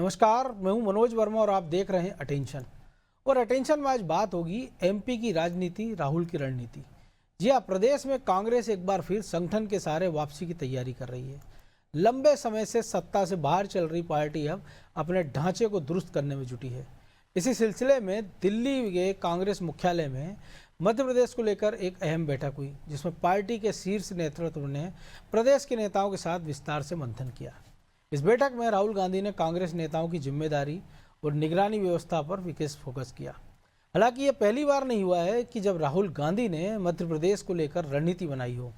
नमस्कार, मैं हूं मनोज वर्मा और आप देख रहे हैं अटेंशन। और अटेंशन में आज बात होगी एमपी की राजनीति, राहुल की रणनीति। जी हाँ, प्रदेश में कांग्रेस एक बार फिर संगठन के सहारे वापसी की तैयारी कर रही है। लंबे समय से सत्ता से बाहर चल रही पार्टी अब अपने ढांचे को दुरुस्त करने में जुटी है। इसी सिलसिले में दिल्ली के कांग्रेस मुख्यालय में मध्य प्रदेश को लेकर एक अहम बैठक हुई, जिसमें पार्टी के शीर्ष नेतृत्व ने प्रदेश के नेताओं के साथ विस्तार से मंथन किया। इस बैठक में राहुल गांधी ने कांग्रेस नेताओं की जिम्मेदारी और निगरानी व्यवस्था पर विशेष फोकस किया। हालांकि ये पहली बार नहीं हुआ है कि जब राहुल गांधी ने मध्य प्रदेश को लेकर रणनीति बनाई हो,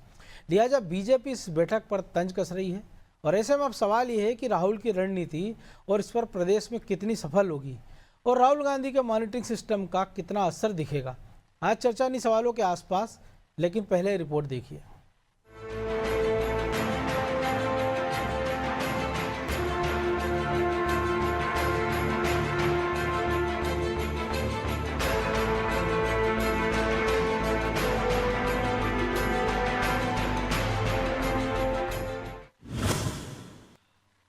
लिहाजा बीजेपी इस बैठक पर तंज कस रही है। और ऐसे में अब सवाल ये है कि राहुल की रणनीति और इस पर प्रदेश में कितनी सफल होगी और राहुल गांधी के मॉनिटरिंग सिस्टम का कितना असर दिखेगा। आज चर्चा इन्हीं सवालों के आसपास, लेकिन पहले रिपोर्ट देखिए।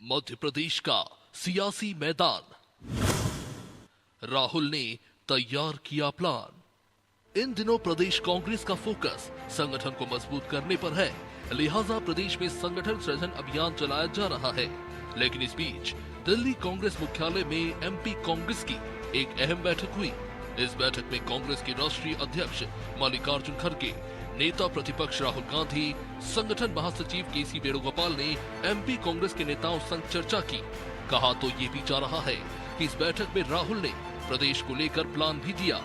मध्य प्रदेश का सियासी मैदान। राहुल ने तैयार किया प्लान। इन दिनों प्रदेश कांग्रेस का फोकस संगठन को मजबूत करने पर है, लिहाजा प्रदेश में संगठन सृजन अभियान चलाया जा रहा है। लेकिन इस बीच दिल्ली कांग्रेस मुख्यालय में एमपी कांग्रेस की एक अहम बैठक हुई। इस बैठक में कांग्रेस के राष्ट्रीय अध्यक्ष मल्लिकार्जुन खड़गे, नेता प्रतिपक्ष राहुल गांधी, संगठन महासचिव केसी वेणुगोपाल ने एमपी कांग्रेस के नेताओं संग चर्चा की। कहा तो ये भी जा रहा है कि इस बैठक में राहुल ने प्रदेश को लेकर प्लान भी दिया।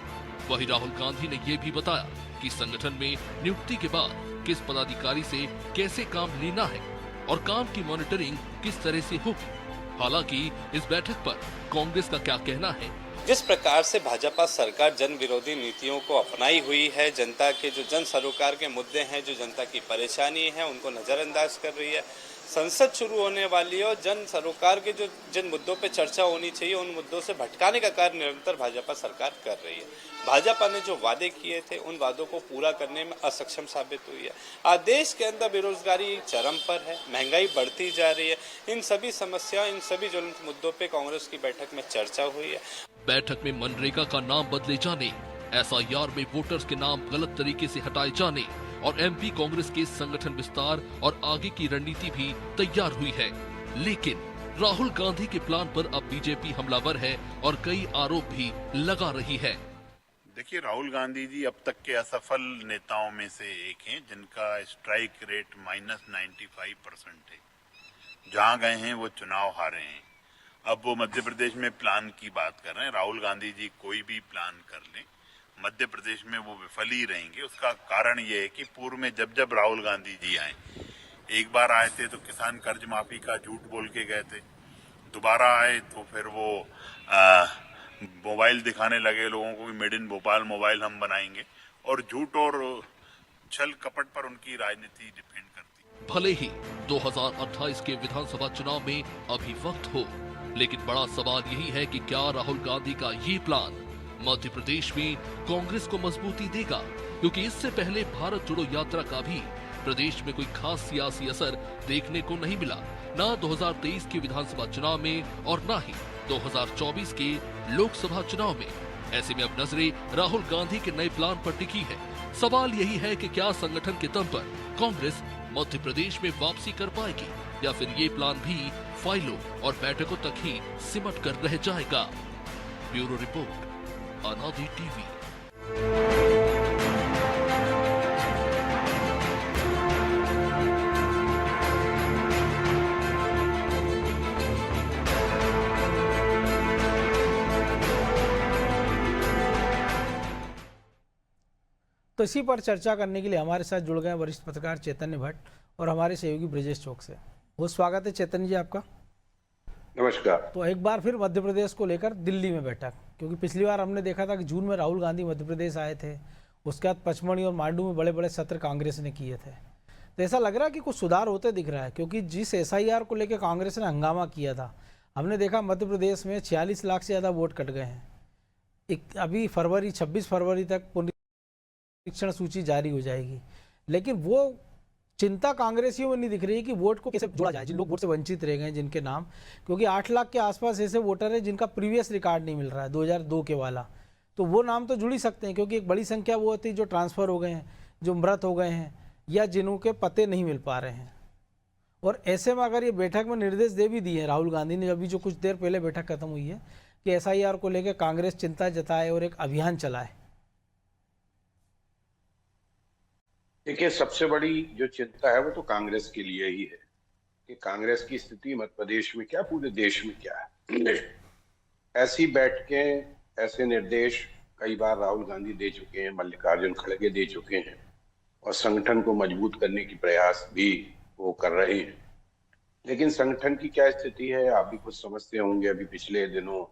वहीं राहुल गांधी ने यह भी बताया कि संगठन में नियुक्ति के बाद किस पदाधिकारी से कैसे काम लेना है और काम की मॉनिटरिंग किस तरह से होगी। हालांकि इस बैठक पर कांग्रेस का क्या कहना है। जिस प्रकार से भाजपा सरकार जन विरोधी नीतियों को अपनाई हुई है, जनता के जो जन सरोकार के मुद्दे हैं, जो जनता की परेशानी है, उनको नज़रअंदाज कर रही है। संसद शुरू होने वाली है और जन सरोकार के जो जिन मुद्दों पे चर्चा होनी चाहिए, उन मुद्दों से भटकाने का कार्य निरंतर भाजपा सरकार कर रही है। भाजपा ने जो वादे किए थे, उन वादों को पूरा करने में असक्षम साबित हुई है। आज देश के अंदर बेरोजगारी चरम पर है, महंगाई बढ़ती जा रही है। इन सभी समस्या, इन सभी ज्वलंत मुद्दों पे कांग्रेस की बैठक में चर्चा हुई है। बैठक में मनरेगा का नाम बदले जाने, एसआईआर में वोटर्स के नाम गलत तरीके से हटाए जाने और एमपी कांग्रेस के संगठन विस्तार और आगे की रणनीति भी तैयार हुई है। लेकिन राहुल गांधी के प्लान पर अब बीजेपी हमलावर है और कई आरोप भी लगा रही है। देखिए, राहुल गांधी जी अब तक के असफल नेताओं में से एक हैं, जिनका स्ट्राइक रेट -95% है। जहां गए हैं वो चुनाव हारे हैं। अब वो मध्य प्रदेश में प्लान की बात कर रहे हैं। राहुल गांधी जी कोई भी प्लान कर लें, मध्य प्रदेश में वो विफल ही रहेंगे। उसका कारण ये है कि पूर्व में जब जब राहुल गांधी जी आए, एक बार आए थे तो किसान कर्ज माफी का झूठ बोल के गए थे, दोबारा आए तो फिर वो मोबाइल दिखाने लगे लोगों को कि मेड इन भोपाल मोबाइल हम बनाएंगे, और झूठ और छल कपट पर उनकी राजनीति डिपेंड करती। भले ही 2028 के विधानसभा चुनाव में अभी वक्त हो, लेकिन बड़ा सवाल यही है कि क्या राहुल गांधी का ये प्लान मध्य प्रदेश में कांग्रेस को मजबूती देगा, क्योंकि इससे पहले भारत जोड़ो यात्रा का भी प्रदेश में कोई खास सियासी असर देखने को नहीं मिला, ना 2023 के विधानसभा चुनाव में और ना ही 2024 के लोकसभा चुनाव में। ऐसे में अब नजरें राहुल गांधी के नए प्लान पर टिकी है। सवाल यही है कि क्या संगठन के दम पर कांग्रेस मध्य प्रदेश में वापसी कर पाएगी या फिर ये प्लान भी फाइलों और बैठकों तक ही सिमट कर रह जाएगा। ब्यूरो रिपोर्ट, अनादि टीवी। तो इसी पर चर्चा करने के लिए हमारे साथ जुड़ गए वरिष्ठ पत्रकार चैतन्य भट्ट और हमारे सहयोगी ब्रजेश चौक से। बहुत स्वागत है चैतन्य जी आपका। नमस्कार। तो एक बार फिर मध्य प्रदेश को लेकर दिल्ली में बैठक, क्योंकि पिछली बार हमने देखा था कि जून में राहुल गांधी मध्य प्रदेश आए थे, उसके बाद पचमढ़ी और मांडू में बड़े बड़े सत्र कांग्रेस ने किए थे। तो ऐसा लग रहा है कि कुछ सुधार होते दिख रहा है, क्योंकि जिस एसआईआर को लेकर कांग्रेस ने हंगामा किया था, हमने देखा मध्य प्रदेश में 46 लाख से ज़्यादा वोट कट गए हैं। अभी 26 फरवरी तक निरीक्षण सूची जारी हो जाएगी, लेकिन वो चिंता कांग्रेसियों में नहीं दिख रही है कि वोट को कैसे जोड़ा जाए, जिन लोग वोट से वंचित रह गए हैं, जिनके नाम, क्योंकि 8 लाख के आसपास ऐसे वोटर हैं जिनका प्रीवियस रिकॉर्ड नहीं मिल रहा है 2002 के वाला, तो वो नाम तो जुड़ ही सकते हैं, क्योंकि एक बड़ी संख्या वो होती है जो ट्रांसफ़र हो गए हैं, जो मृत हो गए हैं, या जिन्हों के पते नहीं मिल पा रहे हैं। और ऐसे में अगर ये बैठक में निर्देश दे भी दिए राहुल गांधी ने, अभी जो कुछ देर पहले बैठक खत्म हुई है, कि SIR को लेकर कांग्रेस चिंता जताए और एक अभियान चलाए। देखिए, सबसे बड़ी जो चिंता है वो तो कांग्रेस के लिए ही है कि कांग्रेस की स्थिति मध्य प्रदेश में क्या, पूरे देश में क्या है। ऐसी बैठकें, ऐसे निर्देश कई बार राहुल गांधी दे चुके हैं, मल्लिकार्जुन खड़गे दे चुके हैं, और संगठन को मजबूत करने की प्रयास भी वो कर रहे हैं। लेकिन संगठन की क्या स्थिति है आप भी कुछ समझते होंगे। अभी पिछले दिनों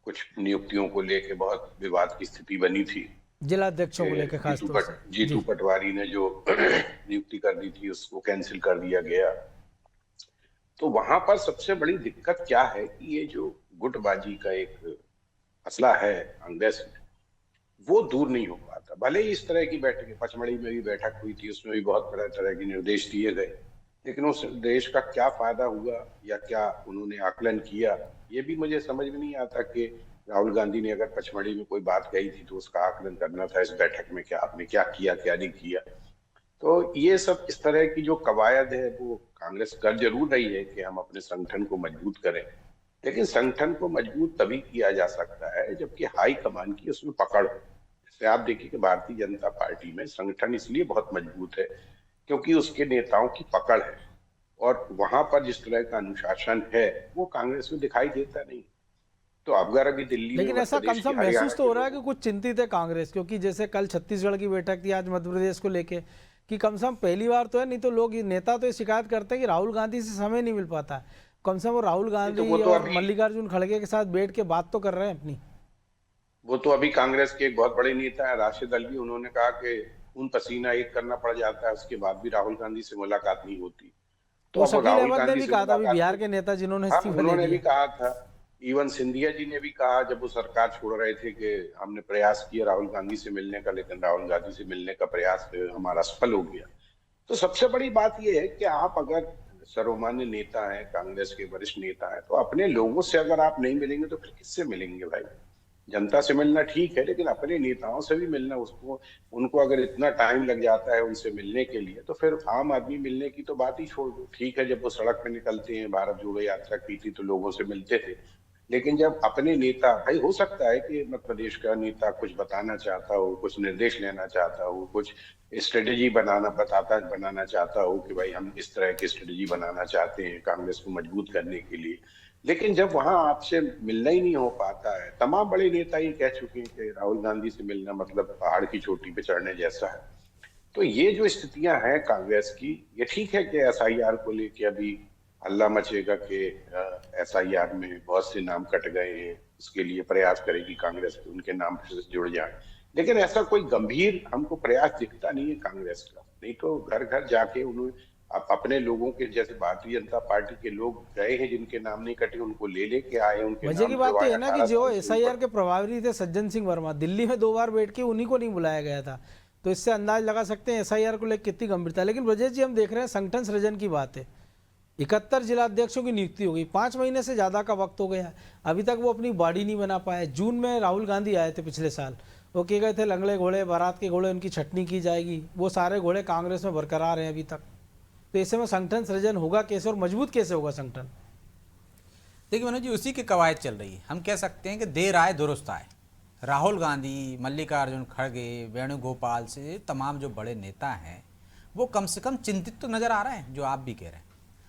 कुछ नियुक्तियों को लेकर बहुत विवाद की स्थिति बनी थी, जिलाध्यक्षों को लेकर खास तौर से। जीतू पटवारी ने जो नियुक्ति कर दी थी उसको कैंसिल कर दिया गया। तो वहां पर सबसे बड़ी दिक्कत क्या है कि ये जो गुटबाजी का एक मसला है कांग्रेस में, वो दूर नहीं हो पाता। भले ही इस तरह की बैठकें, पचमढ़ी में भी बैठक हुई थी, उसमें भी बहुत तरह के निर्देश दिए गए, लेकिन उस देश का क्या फायदा हुआ या क्या उन्होंने आकलन किया, ये भी मुझे समझ में नहीं आता। कि राहुल गांधी ने अगर पचमढ़ी में कोई बात कही थी तो उसका आकलन करना था, इस बैठक में क्या आपने क्या किया, क्या नहीं किया। तो ये सब इस तरह की जो कवायद है वो कांग्रेस कर जरूर रही है कि हम अपने संगठन को मजबूत करें, लेकिन संगठन को मजबूत तभी किया जा सकता है जबकि हाई कमान की उसमें पकड़ हो। जैसे आप देखिए कि भारतीय जनता पार्टी में संगठन इसलिए बहुत मजबूत है क्योंकि उसके नेताओं की पकड़ है, और वहां पर जिस तरह का अनुशासन है वो कांग्रेस में दिखाई देता नहीं। तो अगर अभी दिल्ली लेकिन में ऐसा कम से कम महसूस तो हो रहा है कि कुछ चिंतित है कांग्रेस, क्योंकि जैसे कल छत्तीसगढ़ की बैठक थी, आज मध्य प्रदेश को लेके, कि कम से कम पहली बार तो है, नहीं तो लोग नेता तो ये शिकायत करते हैं कि राहुल गांधी से समय नहीं मिल पाता। कम से कम वो राहुल गांधी और मल्लिकार्जुन खड़गे के साथ बैठ के बात तो कर रहे हैं अपनी। वो तो अभी कांग्रेस के एक बहुत बड़े नेता है राशिद अल्वी, उन्होंने कहा कि खून पसीना एक करना पड़ जाता है, उसके बाद भी राहुल गांधी से मुलाकात नहीं होती। तो शकील अहमद ने भी कहा था, अभी बिहार के नेता जिन्होंने उन्होंने भी कहा था, इवन सिंधिया जी ने भी कहा जब वो सरकार छोड़ रहे थे कि हमने प्रयास किया राहुल गांधी से मिलने का, लेकिन राहुल गांधी से मिलने का प्रयास हमारा सफल हो गया। तो सबसे बड़ी बात यह है कि आप अगर सर्वमान्य नेता हैं, कांग्रेस के वरिष्ठ नेता हैं, तो अपने लोगों से अगर आप नहीं मिलेंगे तो फिर किससे मिलेंगे भाई। जनता से मिलना ठीक है, लेकिन अपने नेताओं से भी मिलना, उनको अगर इतना टाइम लग जाता है उनसे मिलने के लिए, तो फिर आम आदमी मिलने की तो बात ही छोड़ दो। ठीक है, जब वो सड़क पे निकलते हैं, भारत जोड़ो यात्रा की थी तो लोगों से मिलते थे, लेकिन जब अपने नेता, भाई हो सकता है कि मध्य प्रदेश का नेता कुछ बताना चाहता हो, कुछ निर्देश लेना चाहता हो, कुछ स्ट्रेटेजी बनाना चाहता हो कि भाई हम इस तरह की स्ट्रेटेजी बनाना चाहते हैं कांग्रेस को मजबूत करने के लिए, लेकिन जब वहां आपसे मिलना ही नहीं हो पाता है। तमाम बड़े नेता ये कह चुके हैं कि राहुल गांधी से मिलना मतलब पहाड़ की चोटी पे चढ़ने जैसा है। तो ये जो स्थितियां हैं कांग्रेस की, ये ठीक है कि SIR को लेके अभी हल्ला मचेगा कि SIR में बहुत से नाम कट गए हैं, उसके लिए प्रयास करेगी कांग्रेस कि उनके नाम से जुड़ जाए, लेकिन ऐसा कोई गंभीर हमको प्रयास दिखता नहीं है कांग्रेस का। नहीं तो घर घर जाके उन्होंने अपने लोगों के, जैसे भारतीय जनता पार्टी के लोग गए हैं जिनके नाम नहीं कटे, उनको ले लेके आए, उनके वजह की बात तो है ना कि जो SIR के प्रभारी थे सज्जन सिंह वर्मा, दिल्ली में 2 बार बैठ के उन्हीं को नहीं बुलाया गया था, तो इससे अंदाज लगा सकते हैं SIR को लेकर कितनी गंभीरता। लेकिन ब्रजेश जी, हम देख रहे हैं संगठन सृजन की बात है, 71 जिलाध्यक्षों की नियुक्ति हो गई, 5 महीने से ज़्यादा का वक्त हो गया, अभी तक वो अपनी बॉडी नहीं बना पाए। जून में राहुल गांधी आए थे पिछले साल, वो कह गए थे लंगड़े घोड़े, बारात के घोड़े, उनकी छटनी की जाएगी, वो सारे घोड़े कांग्रेस में बरकरार हैं अभी तक। तो ऐसे में संगठन सृजन होगा कैसे और मजबूत कैसे होगा संगठन? देखिए मनोज जी, उसी की कवायद चल रही है। हम कह सकते हैं कि देर आए दुरुस्त आए। राहुल गांधी, मल्लिकार्जुन खड़गे, वेणुगोपाल से तमाम जो बड़े नेता हैं वो कम से कम चिंतित तो नज़र आ रहे हैं, जो आप भी कह रहे हैं।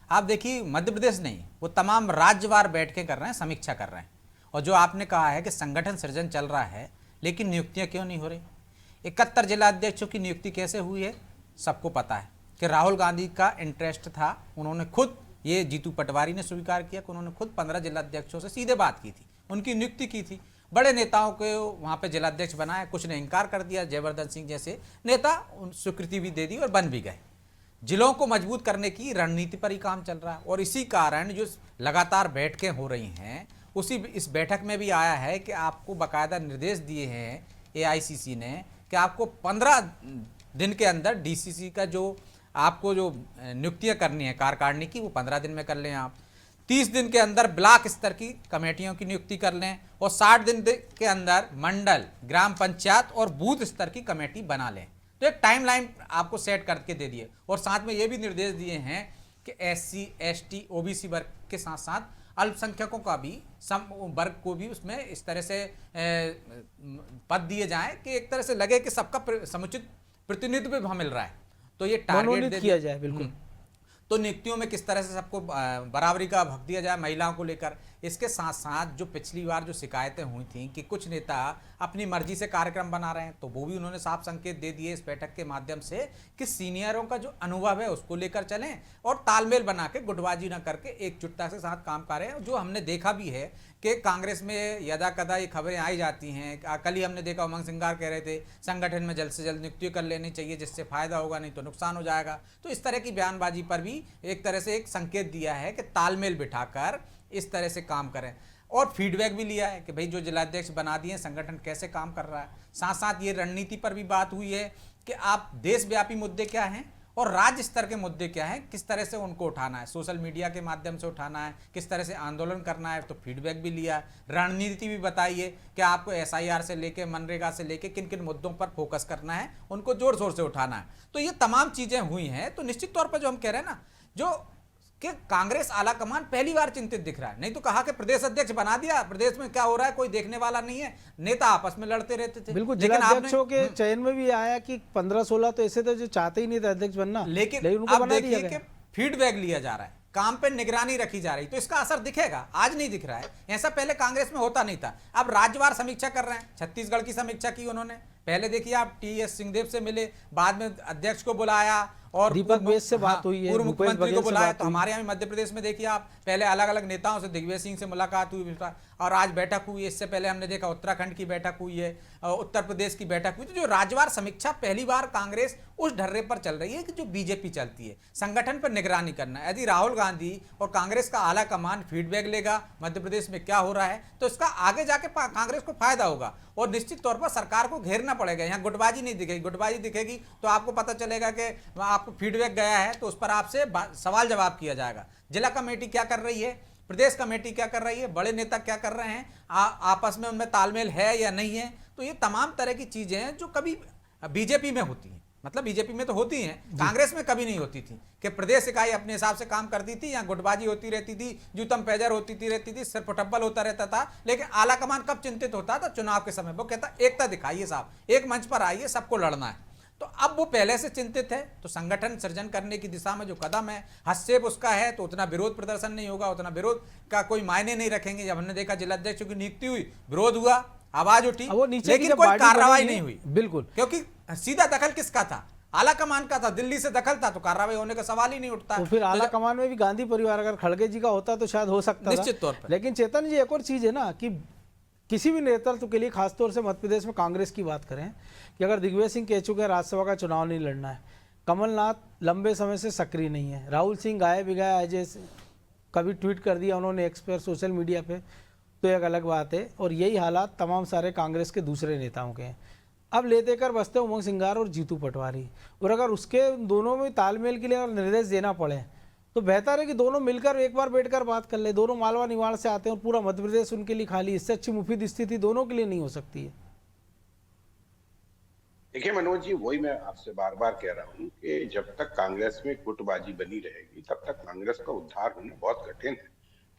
आप देखिए, मध्य प्रदेश नहीं, वो तमाम राज्यवार बैठकें कर रहे हैं, समीक्षा कर रहे हैं। और जो आपने कहा है कि संगठन सृजन चल रहा है, लेकिन नियुक्तियाँ क्यों नहीं हो रही? 71 जिलाध्यक्षों की नियुक्ति कैसे हुई है सबको पता है कि राहुल गांधी का इंटरेस्ट था। उन्होंने खुद, ये जीतू पटवारी ने स्वीकार किया कि उन्होंने खुद 15 जिलाध्यक्षों से सीधे बात की थी, उनकी नियुक्ति की थी। बड़े नेताओं को वहाँ पे जिलाध्यक्ष बनाया, कुछ ने इनकार कर दिया, जयवर्धन सिंह जैसे नेता स्वीकृति भी दे दी और बन भी गए। जिलों को मजबूत करने की रणनीति पर ही काम चल रहा है, और इसी कारण जो लगातार बैठकें हो रही हैं, उसी इस बैठक में भी आया है कि आपको बाकायदा निर्देश दिए हैं AICC ने कि आपको 15 दिन के अंदर DCC का जो आपको जो नियुक्तियां करनी है कार्यकारिणी की वो 15 दिन में कर लें आप। 30 दिन के अंदर ब्लॉक स्तर की कमेटियों की नियुक्ति कर लें और 60 दिन के अंदर मंडल, ग्राम पंचायत और बूथ स्तर की कमेटी बना लें। तो एक टाइमलाइन आपको सेट करके दे दिए और साथ में ये भी निर्देश दिए हैं कि SC, ST, OBC वर्ग के साथ साथ अल्पसंख्यकों का भी वर्ग को भी उसमें इस तरह से पद दिए जाएं कि एक तरह से लगे कि सबका समुचित प्रतिनिधित्व भी मिल रहा है। तो ये टारगेट किया जाए। बिल्कुल। तो नियुक्तियों में किस तरह से सबको बराबरी का हक दिया जाए महिलाओं को लेकर। इसके साथ साथ जो पिछली बार जो शिकायतें हुई थी कि कुछ नेता अपनी मर्जी से कार्यक्रम बना रहे हैं, तो वो भी उन्होंने साफ संकेत दे दिए इस बैठक के माध्यम से कि सीनियरों का जो अनुभव है उसको लेकर चलें और तालमेल बना के गुटबाजी ना करके एकजुटता से साथ काम करें। जो हमने देखा भी है कि कांग्रेस में यदा कदा ये खबरें आई जाती हैं। कल ही हमने देखा उमंग सिंगार कह रहे थे संगठन में जल्द से जल्द नियुक्ति कर लेनी चाहिए जिससे फायदा होगा, नहीं तो नुकसान हो जाएगा। तो इस तरह की बयानबाजी पर भी एक तरह से एक संकेत दिया है कि तालमेल बिठाकर इस तरह से काम करें और फीडबैक भी लिया है कि भाई जो जिलाध्यक्ष बना दिए संगठन कैसे काम कर रहा है। साथ साथ ये रणनीति पर भी बात हुई है कि आप देशव्यापी मुद्दे क्या हैं और राज्य स्तर के मुद्दे क्या हैं, किस तरह से उनको उठाना है, सोशल मीडिया के माध्यम से उठाना है, किस तरह से आंदोलन करना है। तो फीडबैक भी लिया है, रणनीति भी बताइए कि आपको SIR से लेके मनरेगा से लेके किन किन मुद्दों पर फोकस करना है, उनको जोर शोर से उठाना है। तो ये तमाम चीजें हुई हैं। तो निश्चित तौर पर जो हम कह रहे हैं ना, जो कि कांग्रेस आला कमान पहली बार चिंतित दिख रहा है। नहीं तो कहा कि प्रदेश अध्यक्ष बना दिया, प्रदेश में क्या हो रहा है कोई देखने वाला नहीं है, नेता आपस में लड़ते रहते थे। बिल्कुल। जिलाध्यक्षों के चयन में भी आया कि 15-16 तो ऐसे थे जो चाहते ही नहीं थे अध्यक्ष बनना, लेकिन उनको अब बना दिया देखिए कि फीडबैक लिया जा रहा है, काम पे निगरानी रखी जा रही, तो इसका असर दिखेगा। आज नहीं दिख रहा है, ऐसा पहले कांग्रेस में होता नहीं था। अब राज्यवार समीक्षा कर रहे हैं। छत्तीसगढ़ की समीक्षा की उन्होंने। पहले देखिए आप TS सिंहदेव से मिले, बाद में अध्यक्ष को बुलाया और दीपक बेस से बात हुई है, पूर्व भूपेश मुख्यमंत्री बघेल को से बुलाया। बात तो हुई। हमारे यहाँ मध्य प्रदेश में देखिए आप पहले अलग अलग नेताओं से, दिग्विजय सिंह से मुलाकात हुई और आज बैठक हुई है। इससे पहले हमने देखा उत्तराखंड की बैठक हुई है, उत्तर प्रदेश की बैठक हुई। तो जो राज्यवार समीक्षा पहली बार कांग्रेस उस ढर्रे पर चल रही है कि जो बीजेपी चलती है, संगठन पर निगरानी करना है। यदि राहुल गांधी और कांग्रेस का आला कमान फीडबैक लेगा मध्य प्रदेश में क्या हो रहा है, तो इसका आगे जाके कांग्रेस को फायदा होगा और निश्चित तौर पर सरकार को घेरना पड़ेगा। यहाँ गुटबाजी नहीं दिखेगी। गुटबाजी दिखेगी तो आपको पता चलेगा कि आपको फीडबैक गया है तो उस पर आपसे सवाल जवाब किया जाएगा। जिला कमेटी क्या कर रही है, प्रदेश कमेटी क्या कर रही है, बड़े नेता क्या कर रहे हैं, आपस में उनमें तालमेल है या नहीं है। तो ये तमाम तरह की चीजें हैं जो कभी बीजेपी में होती हैं, मतलब बीजेपी में तो होती हैं, कांग्रेस में कभी नहीं होती थी कि प्रदेश इकाई अपने हिसाब से काम करती थी। यहाँ गुटबाजी होती रहती थी, जूतम पैजर रहती थी, सिर पटब्बल होता रहता था। लेकिन आला कमान कब चिंतित होता था? चुनाव के समय। वो कहता एकता दिखाइए साहब, एक मंच पर आइए, सबको लड़ना है। तो अब वो पहले से चिंतित है। तो संगठन सृजन करने की दिशा में जो कदम है, हस्तक्षेप उसका है, तो उतना विरोध प्रदर्शन नहीं होगा, उतना विरोध का कोई मायने नहीं रखेंगे। जब हमने देखा जिलाध्यक्षों की नियुक्ति हुई, विरोध हुआ, आवाज उठी, लेकिन कोई कार्रवाई नहीं हुई। बिल्कुल, क्योंकि सीधा दखल किसका था? आला कमान का था, दिल्ली से दखल था, तो कार्रवाई होने का सवाल ही नहीं उठता। तो फिर आला कमान में भी गांधी परिवार अगर खड़गे जी का होता तो शायद हो सकता था निश्चित तौर पर। लेकिन चेतन जी, एक और चीज है ना कि किसी भी नेतृत्व के लिए, खासतौर से मध्य प्रदेश में कांग्रेस की बात करें, कि अगर दिग्विजय सिंह कह चुके हैं राज्यसभा का चुनाव नहीं लड़ना है, कमलनाथ लंबे समय से सक्रिय नहीं है, राहुल सिंह गाये बिगाए अजय कभी ट्वीट कर दिया उन्होंने एक्स पर, सोशल मीडिया पे, तो एक अलग बात है। और यही हालात तमाम सारे कांग्रेस के दूसरे नेताओं के हैं। अब ले देकर बसते उमंग सिंगार और जीतू पटवारी, और अगर उसके दोनों में तालमेल के लिए अगर निर्देश देना पड़े तो बेहतर है कि दोनों मिलकर एक बार बैठकर बात कर ले। दोनों मालवा निवाड़ से आते हैं और पूरा मध्य प्रदेश उनके लिए खाली, इससे अच्छी मुफीद स्थिति दोनों के लिए नहीं हो सकती है। देखिए मनोज जी, वही मैं आपसे बार बार कह रहा हूँ कि जब तक कांग्रेस में गुटबाजी बनी रहेगी तब तक कांग्रेस का उद्धार होना बहुत कठिन है।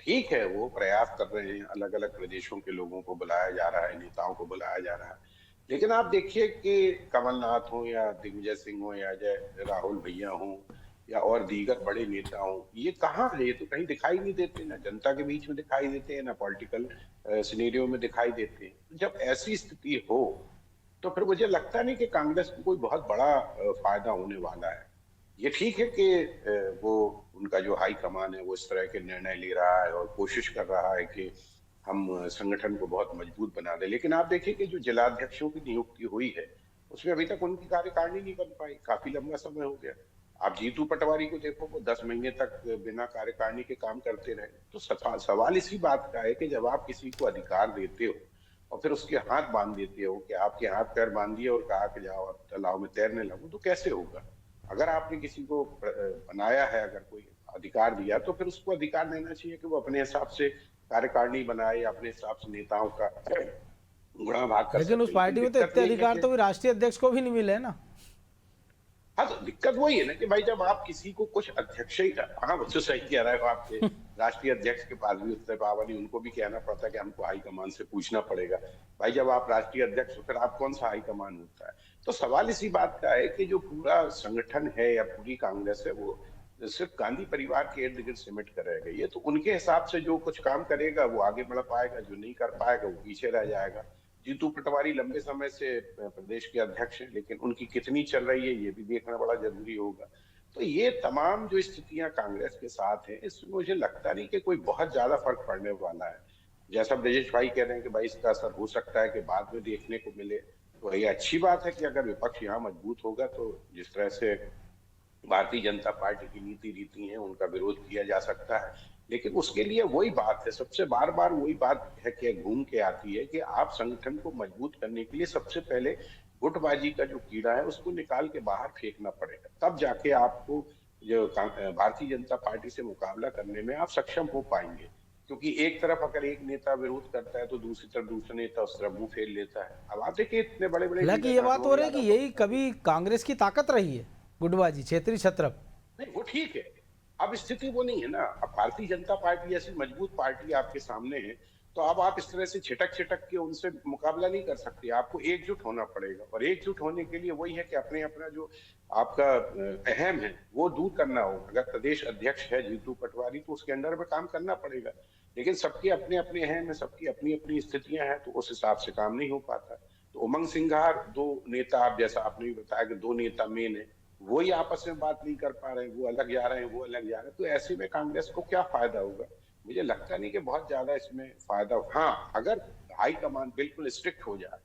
ठीक है, वो प्रयास कर रहे हैं, अलग अलग प्रदेशों के लोगों को बुलाया जा रहा है, नेताओं को बुलाया जा रहा है, लेकिन आप देखिए कि कमलनाथ हो या दिग्विजय सिंह हो या राहुल भैया हो या और दीगर बड़े नेता हो, ये कहाँ है? ये तो कहीं दिखाई नहीं देते, ना जनता के बीच में दिखाई देते हैं, ना पॉलिटिकल सिनेरियो में दिखाई देते हैं। जब ऐसी स्थिति हो तो फिर मुझे लगता नहीं कि कांग्रेस को कोई बहुत बड़ा फायदा होने वाला है। ये ठीक है कि वो उनका जो हाई कमान है वो इस तरह के निर्णय ले रहा है और कोशिश कर रहा है कि हम संगठन को बहुत मजबूत बना दें, लेकिन आप देखिए कि जो जिलाध्यक्षों की नियुक्ति हुई है उसमें अभी तक उनकी कार्यकारिणी नहीं बन पाई, काफी लंबा समय हो गया। आप जीतू पटवारी को देखो, वो 10 महीने तक बिना कार्यकारिणी के काम करते रहे। तो सवाल इसी बात का है कि जब आप किसी को अधिकार देते हो और फिर उसके हाथ बांध देते हो कि आपके हाथ पैर बांध दिए और कहा कि जाओ अब तालाब में तैरने लगो, तो कैसे होगा? अगर आपने किसी को बनाया है, अगर कोई अधिकार दिया, तो फिर उसको अधिकार देना चाहिए कि वो अपने हिसाब से कार्यकारिणी बनाए या अपने हिसाब से नेताओं का गुणा भाग कर लेकिन सके। उस पार्टी में तो दिक्कत इतने यही है अधिकार कि तो भी राष्ट्रीय अध्यक्ष को भी नहीं मिले ना। हाँ, तो दिक्कत वही है ना कि भाई जब आप किसी को कुछ अध्यक्ष ही, हाँ वो तो सही कह रहे हो, आपके राष्ट्रीय अध्यक्ष के पास भी उतने पावर नहीं, उनको भी कहना पड़ता है कि हमको हाईकमान से पूछना पड़ेगा। भाई जब आप राष्ट्रीय अध्यक्ष हो फिर आप कौन सा हाईकमान होता है? तो सवाल इसी बात का है कि जो पूरा संगठन है या पूरी कांग्रेस है वो सिर्फ गांधी परिवार के इर्द गिर्द सिमट कर रह गई है। तो उनके हिसाब से जो कुछ काम करेगा वो आगे बढ़ पाएगा, जो नहीं कर पाएगा वो पीछे रह जाएगा। जीतू पटवारी लंबे समय से प्रदेश के अध्यक्ष हैं, लेकिन उनकी कितनी चल रही है ये भी देखना बड़ा जरूरी होगा। तो ये तमाम जो स्थितियां कांग्रेस के साथ हैं, इसमें मुझे लगता नहीं कि कोई बहुत ज्यादा फर्क पड़ने वाला है। जैसा ब्रजेश भाई कह रहे हैं कि भाई इसका असर हो सकता है कि बाद में देखने को मिले, तो ये अच्छी बात है कि अगर विपक्ष यहाँ मजबूत होगा तो जिस तरह से भारतीय जनता पार्टी की नीति रीति है उनका विरोध किया जा सकता है। लेकिन उसके लिए वही बात है, सबसे बार बार वही बात है कि घूम के आती है कि आप संगठन को मजबूत करने के लिए सबसे पहले गुटबाजी का जो कीड़ा है उसको निकाल के बाहर फेंकना पड़ेगा, तब जाके आपको जो भारतीय जनता पार्टी से मुकाबला करने में आप सक्षम हो पाएंगे। क्योंकि एक तरफ अगर एक नेता विरोध करता है तो दूसरी तरफ दूसरा नेता उस तरफ मुंह फेर लेता है। अब आप देखिए इतने बड़े बड़े, हालांकि ये बात हो रही है कि यही कभी कांग्रेस की ताकत रही है, गुटबाजी, क्षेत्रीय छत्रप। नहीं वो ठीक है, अब स्थिति वो नहीं है ना। अब भारतीय जनता पार्टी जैसी मजबूत पार्टी आपके सामने है, तो अब आप इस तरह से छिटक के उनसे मुकाबला नहीं कर सकते। आपको एकजुट होना पड़ेगा, और एकजुट होने के लिए वही है कि अपने अपना जो आपका अहम है वो दूर करना होगा। अगर प्रदेश अध्यक्ष है जीतू पटवारी तो उसके अंडर में काम करना पड़ेगा, लेकिन सबके अपने अपने अहम है, सबकी अपनी अपनी स्थितियां हैं, तो उस हिसाब से काम नहीं हो पाता। तो उमंग सिंघार दो नेता, आप जैसा आपने भी बताया कि दो नेता मेन है, वही आपस में बात नहीं कर पा रहे हैं, वो अलग जा रहे हैं, वो अलग जा रहे हैं। तो ऐसे में कांग्रेस को क्या फायदा होगा? मुझे लगता नहीं कि बहुत ज्यादा इसमें फायदा हो। हाँ, अगर हाईकमान बिल्कुल स्ट्रिक्ट हो जाए,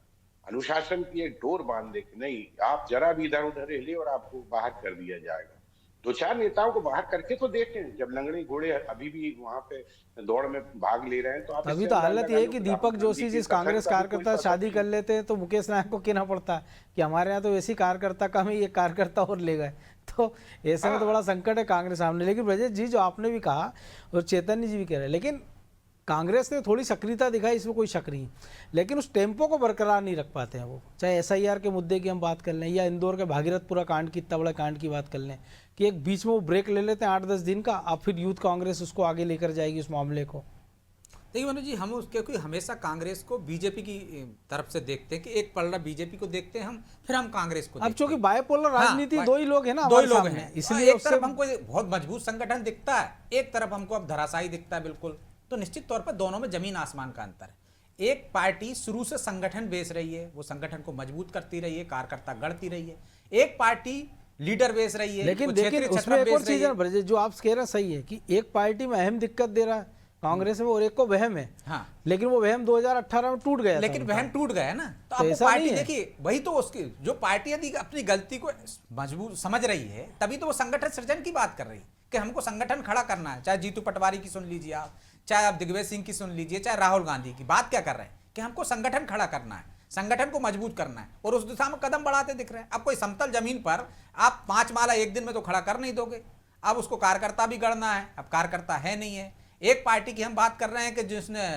अनुशासन की एक डोर बांध दे कि नहीं आप जरा भी इधर उधर हिले और आपको बाहर कर दिया जाएगा। दो चार नेताओं को बाहर करके तो देखें, जब लंगड़े घोड़े अभी भी वहां पे दौड़ में भाग ले रहे हैं तो आप अभी तो हालत ये है कि दीपक जोशी जिस कांग्रेस कार्यकर्ता से शादी कर लेते हैं तो मुकेश नायक को कहना पड़ता है कि हमारे यहाँ तो वैसी कार्यकर्ता कम है, ये कार्यकर्ता और ले गए। तो ऐसे में तो बड़ा संकट है कांग्रेस सामने। लेकिन ब्रजेश जी जो आपने भी कहा और चैतन्य जी भी कह रहे हैं, लेकिन कांग्रेस ने थोड़ी सक्रियता दिखाई, इसमें कोई शक नहीं, लेकिन उस टेम्पो को बरकरार नहीं रख पाते हैं वो। चाहे SIR के मुद्दे की हम बात कर लें या इंदौर के भागीरथपुरा कांड की, इतना बड़ा कांड की बात कर लें कि एक बीच में वो ब्रेक ले लेते हैं 8-10 दिन का, अब फिर यूथ कांग्रेस उसको आगे लेकर जाएगी उस मामले को। देखिए मनोज जी, हम क्योंकि हमेशा कांग्रेस को बीजेपी की तरफ से देखते हैं कि एक पलड़ा बीजेपी को देखते हैं हम, फिर हम कांग्रेस को अब चूंकि बायपोलर राजनीति दो ही लोग हैं ना, दो ही लोग सामने, हैं, इसलिए एक तरफ हमको बहुत मजबूत संगठन दिखता है, एक तरफ हमको अब धराशायी दिखता है बिल्कुल। तो निश्चित तौर पर दोनों में जमीन आसमान का अंतर है। एक पार्टी शुरू से संगठन बेच रही है, वो संगठन को मजबूत करती रही है, कार्यकर्ता गढ़ती रही है। एक पार्टी लीडर बेच रही है, लेकिन देखिए उसमें एक और चीज है ब्रजेश, जो आप कह रहे हैं सही है कि एक पार्टी में अहम दिक्कत दे रहा है कांग्रेस में और एक को वहम है। हाँ, लेकिन वो वहम 2018 में टूट गया, लेकिन वहम टूट गया ना। तो तो अब ऐसा पार्टी नहीं है। देखिए, वही तो उसकी जो पार्टी यदि अपनी गलती को मजबूत समझ रही है तभी तो वो संगठन सृजन की बात कर रही है कि हमको संगठन खड़ा करना है। चाहे जीतू पटवारी की सुन लीजिए आप, चाहे आप दिग्विजय सिंह की सुन लीजिए, चाहे राहुल गांधी की, बात क्या कर रहे हैं कि हमको संगठन खड़ा करना है, संगठन को मजबूत करना है, और उस दिशा में कदम बढ़ाते दिख रहे हैं। अब कोई समतल जमीन पर आप 5 माला एक दिन में तो खड़ा कर नहीं दोगे, अब उसको कार्यकर्ता भी गढ़ना है। अब कार्यकर्ता है नहीं है। एक पार्टी की हम बात कर रहे हैं कि जिसने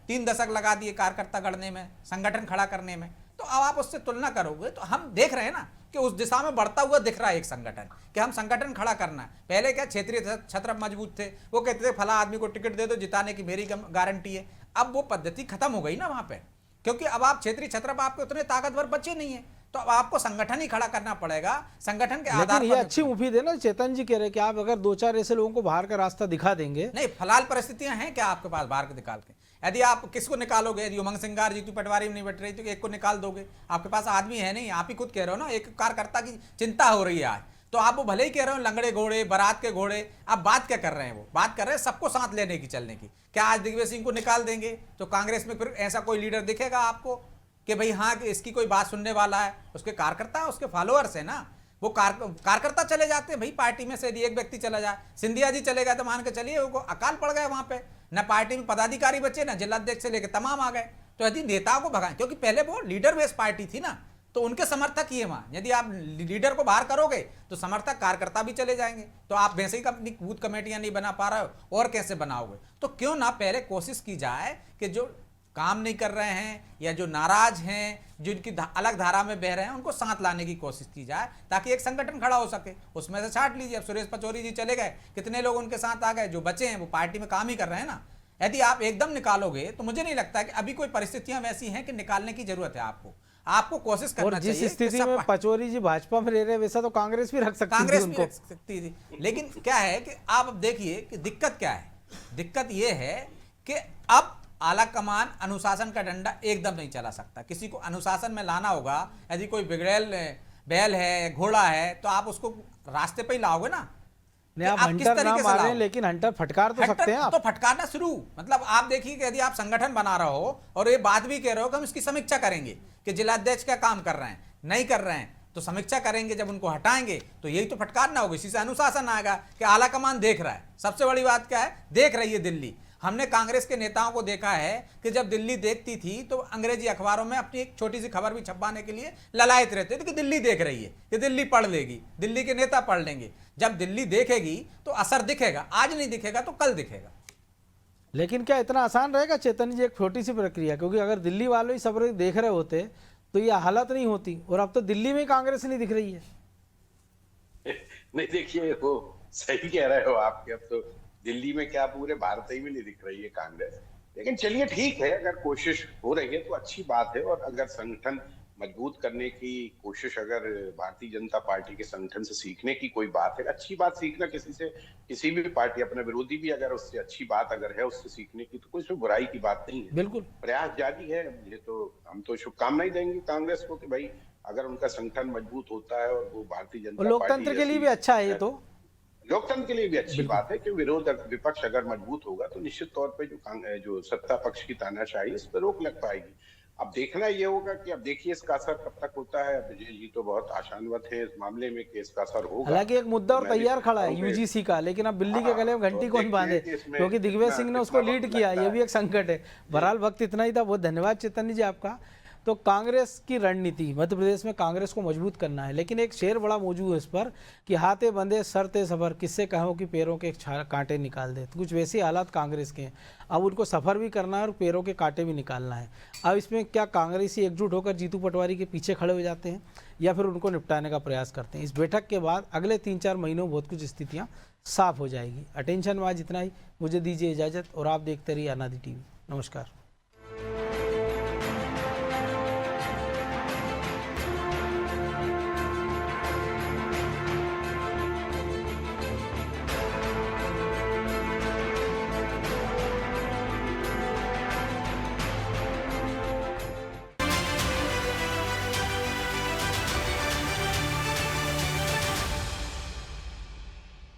3 दशक लगा दिए कार्यकर्ता गढ़ने में, संगठन खड़ा करने में, तो अब आप उससे तुलना करोगे तो हम देख रहे हैं ना कि उस दिशा में बढ़ता हुआ दिख रहा है एक संगठन, कि हम संगठन खड़ा करना है। पहले क्या क्षेत्रीय छत्रप मजबूत थे, वो कहते थे फला आदमी को टिकट दे दो, जिताने की मेरी गारंटी है। अब वो पद्धति खत्म हो गई ना वहां पे, क्योंकि अब आप क्षेत्रीय छत्रप आपके उतने ताकतवर बचे नहीं है, तो अब आपको संगठन ही खड़ा करना पड़ेगा। संगठन के आधार पर ये अच्छी मुफीद है ना, चेतन जी कह रहे कि आप अगर 2-4 ऐसे लोगों को बाहर का रास्ता दिखा देंगे। नहीं, फिलहाल परिस्थितियां हैं क्या आपके पास बाहर के निकाल के? यदि आप किसको निकालोगे? यदि उमंग सिंगार जीतू पटवारी में नहीं बैठ रही तो एक को निकाल दोगे? आपके पास आदमी है नहीं। आप ही खुद कह रहे हो ना, एक कार्यकर्ता की चिंता हो रही है आज, तो आप वो भले ही कह रहे हो लंगड़े घोड़े, बारात के घोड़े, आप बात क्या कर रहे हैं? वो बात कर रहे हैं सबको साथ लेने की, चलने की। क्या आज दिग्विजय सिंह को निकाल देंगे तो कांग्रेस में फिर ऐसा कोई लीडर दिखेगा आपको कि भाई हाँ कि इसकी कोई बात सुनने वाला है? उसके कार्यकर्ता, उसके फॉलोअर्स है ना, वो कार्यकर्ता चले जाते हैं भाई पार्टी में से। यदि एक व्यक्ति चला जाए, सिंधिया जी चले गए तो मान के चलिए वो अकाल पड़ गए वहां पे, न पार्टी में पदाधिकारी बचे, न जिलाध्यक्ष से लेकर तमाम आ गए। तो यदि नेताओं को भगाएं, क्योंकि पहले वो लीडर बेस्ड पार्टी थी ना, तो उनके समर्थक ही है वहां। यदि आप लीडर को बाहर करोगे तो समर्थक कार्यकर्ता भी चले जाएंगे। तो आप वैसे ही अपनी बूथ कमेटियां नहीं बना पा रहे हो और कैसे बनाओगे? तो क्यों ना पहले कोशिश की जाए कि जो काम नहीं कर रहे हैं या जो नाराज हैं, जो इनकी अलग धारा में बह रहे हैं, उनको साथ लाने की कोशिश की जाए ताकि एक संगठन खड़ा हो सके। उसमें से छांट लीजिए। अब सुरेश पचौरी जी चले गए, कितने लोग उनके साथ आ गए? जो बचे हैं वो पार्टी में काम ही कर रहे हैं ना। यदि आप एकदम निकालोगे तो मुझे नहीं लगता कि अभी कोई परिस्थितियां वैसी हैं कि निकालने की जरूरत है। आपको कोशिश करना और चाहिए। जिस स्थिति में पचौरी जी भाजपा में रह रहे वैसा तो कांग्रेस भी रख सकती थी कांग्रेस भी उनको। रख सकती थी, लेकिन क्या है कि आप अब देखिए कि दिक्कत क्या है। दिक्कत यह है कि अब आला कमान अनुशासन का डंडा एकदम नहीं चला सकता। किसी को अनुशासन में लाना होगा। यदि कोई बिगड़ैल बैल है, घोड़ा है, तो आप उसको रास्ते पे ही लाओगे ना। नहीं, आप हंटर ना मारें, लेकिन हंटर फटकार तो सकते हैं आप। तो फटकारना शुरू, मतलब आप देखिए कि यदि आप संगठन बना रहे हो और ये बात भी कह रहे हो कि हम इसकी समीक्षा करेंगे कि जिलाध्यक्ष क्या काम कर रहे हैं, नहीं कर रहे हैं, तो समीक्षा करेंगे। जब उनको हटाएंगे तो यही तो फटकारना होगा। इसी से अनुशासन आएगा कि आला कमान देख रहा है। सबसे बड़ी बात क्या है? देख रही है दिल्ली। हमने कांग्रेस के नेताओं को देखा है कि जब दिल्ली देखती थी तो अंग्रेजी अखबारों में अपनी एक छोटी सी खबर भी छपवाने के लिए ललायत रहते थे कि दिल्ली देख रही है, कि दिल्ली पढ़ लेगी, दिल्ली के नेता पढ़ लेंगे। जब दिल्ली देखेगी तो असर दिखेगा। आज नहीं दिखेगा तो कल दिखेगा। लेकिन क्या इतना आसान रहेगा चेतन जी? एक छोटी सी प्रक्रिया, क्योंकि अगर दिल्ली वालों ही सब देख रहे होते तो ये हालत नहीं होती। और अब तो दिल्ली में कांग्रेस नहीं दिख रही है। नहीं, देखिए वो सही कह रहे हो आप कि अब तो दिल्ली में क्या पूरे भारत ही में नहीं दिख रही है कांग्रेस। लेकिन चलिए ठीक है, अगर कोशिश हो रही है तो अच्छी बात है। और अगर संगठन मजबूत करने की कोशिश, अगर भारतीय जनता पार्टी के संगठन से सीखने की कोई बात है, अच्छी बात सीखना किसी से, किसी भी पार्टी, अपने विरोधी भी अगर उससे अच्छी बात अगर है उससे सीखने की, तो कोई उसमें बुराई की बात नहीं है। बिल्कुल प्रयास जारी है। ये तो हम तो शुभकामनाएं देंगे कांग्रेस को कि भाई अगर उनका संगठन मजबूत होता है और वो भारतीय जनता पार्टी, लोकतंत्र के लिए भी अच्छा है। ये तो लोकतंत्र के लिए भी अच्छी बात है कि विरोध विपक्ष अगर मजबूत होगा तो निश्चित तौर पे जो सत्ता पक्ष की तानाशाही, इस पर रोक लग पाएगी। अब देखना ये होगा कि अब देखिए इसका असर कब तक होता है। अब जी तो बहुत आशान्वित है इस मामले में कि इसका असर होगा। हालांकि एक मुद्दा और तैयार खड़ा है यूजीसी का, लेकिन अब बिल्ली के गले में घंटी कौन बांधे, क्योंकि दिग्विजय सिंह ने उसको लीड किया। ये भी एक संकट है। बहरहाल वक्त इतना ही था। बहुत धन्यवाद चेतन जी आपका। तो कांग्रेस की रणनीति, मध्य प्रदेश में कांग्रेस को मजबूत करना है, लेकिन एक शेर बड़ा मौजूद है इस पर कि हाथे बंधे सरते सफर, किससे कहो कि पैरों के कांटे निकाल दे। तो कुछ वैसे हालात कांग्रेस के हैं। अब उनको सफर भी करना है और पैरों के कांटे भी निकालना है। अब इसमें क्या कांग्रेसी एकजुट होकर जीतू पटवारी के पीछे खड़े हो जाते हैं या फिर उनको निपटाने का प्रयास करते हैं? इस बैठक के बाद अगले 3-4 महीनों बहुत कुछ स्थितियाँ साफ हो जाएगी। अटेंशन में आज इतना ही। मुझे दीजिए इजाज़त और आप देखते रहिए अनादि टीवी। नमस्कार।